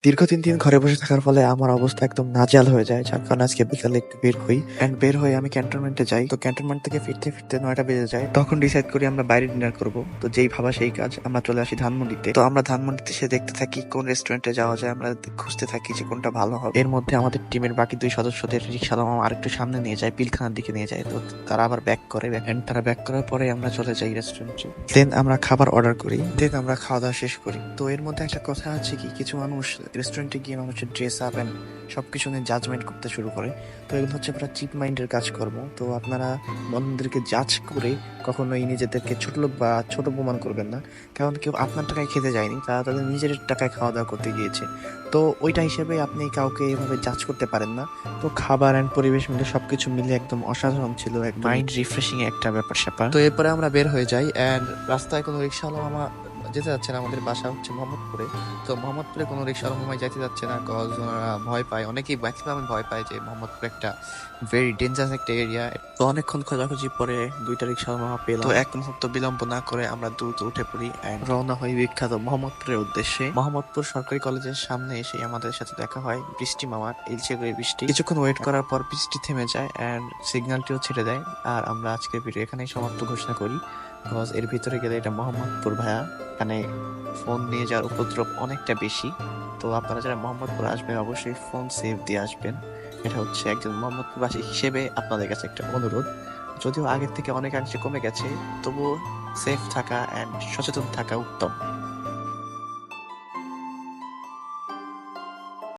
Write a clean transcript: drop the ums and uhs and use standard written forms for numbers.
দীর্ঘ ৩ দিন ঘরে বসে থাকার ফলে আমার অবস্থা একদম নাজেহাল হয়ে যায়। যার কারণে আজকে বিকালে একটু বের হই। বের হয়ে আমি ক্যান্টনমেন্টে যাই। তো ক্যান্টনমেন্ট থেকে ফিরতে ৯টা বেজে যায়। তখন ডিসাইড করি আমরা বাইরে ডিনার করব। তো যেই ভাবা সেই কাজ। আমরা চলে আসি ধানমন্ডিতে। তো আমরা ধানমন্ডিতে এসে দেখতে থাকি কোন রেস্টুরেন্টে যাওয়া যায়। আমরা খুঁজতে থাকি যে কোনটা ভালো হবে। এর মধ্যে আমাদের টিমের বাকি ২ সদস্যদের রিকশাওয়ালা মামা আরেকটু সামনে নিয়ে যায়, পিলখানার দিকে নিয়ে যায়। তো তারা আবার ব্যাক করে। তারা ব্যাক করার পরে আমরা চলে যাই রেস্টুরেন্টে। দেন আমরা খাবার অর্ডার করি। দেন আমরা খাওয়া দাওয়া শেষ করি। তো এর মধ্যে একটা কথা আছে কি, কিছু মানুষ রেস্টুরেন্টে গিয়ে মানুষের ড্রেস আপ অ্যান্ড সবকিছু নিয়ে জাজমেন্ট করতে শুরু করে। তো এগুলো হচ্ছে পুরো চিপ মাইন্ডের কাজকর্ম। তো আপনারা বন্ধুদেরকে জাজ করে কখনোই নিজেদেরকে ছোট লোক বা ছোট প্রমাণ করবেন না। কারণ কেউ আপনার টাকায় খেতে যায়নি, তারা তাদের নিজের টাকায় খাওয়া দাওয়া করতে গিয়েছে। তো ওইটা হিসেবে আপনি কাউকে এভাবে জাজ করতে পারেন না। তো খাবার অ্যান্ড পরিবেশ মিলে সবকিছু মিলে একদম অসাধারণ ছিল, এক মাইন্ড রিফ্রেশিং একটা ব্যাপার স্যাপার। তো এরপরে আমরা বের হয়ে যাই অ্যান্ড রাস্তায় কোনো রিক্সাওয়ালা মামা যেতে যাচ্ছে না। আমাদের বাসা হচ্ছে মোহাম্মদপুরে। তো মোহাম্মদপুরে কোনো রিক্সাওয়ালা মামাই যাইতে যাচ্ছে না, কজ ওনারা ভয় পায়। অনেকেই ম্যাক্সিমাম ভয় পায় যে মোহাম্মদপুর একটা ভেরি ডেঞ্জারাস একটা এরিয়া। তো অনেকক্ষণ খোঁজাখুঁজি পরে 2টা রিক্সাওয়ালা মামা পেলাম। তো এক মুহূর্ত বিলম্ব না করে আমরা দ্রুত উঠে পড়ি অ্যান্ড রওনা হই বিখ্যাত মোহাম্মদপুরের উদ্দেশ্যে। মোহাম্মদপুর সরকারি কলেজের সামনে এসে আমাদের সাথে দেখা হয় বৃষ্টি মামার। ইলচে করে বৃষ্টি। কিছুক্ষণ ওয়েট করার পর বৃষ্টি থেমে যায় অ্যান্ড সিগন্যালটিও ছেড়ে দেয়। আর আমরা আজকের ভিডিও এখানেই সমাপ্ত ঘোষণা করি। বিকজ এর ভিতরে গেলে এটা মোহাম্মদপুর ভাইয়া, এখানে ফোন নিয়ে যাওয়ার উপদ্রব অনেকটা বেশি। তো আপনারা যারা মোহাম্মদপুর আসবেন অবশ্যই ফোন সেভ দিয়ে আসবেন। এটা হচ্ছে একজন মোহাম্মদপুরবাসী হিসেবে আপনাদের কাছে একটা অনুরোধ। যদিও আগের থেকে অনেকাংশে কমে গেছে, তবুও সেফ থাকা অ্যান্ড সচেতন থাকা উত্তম।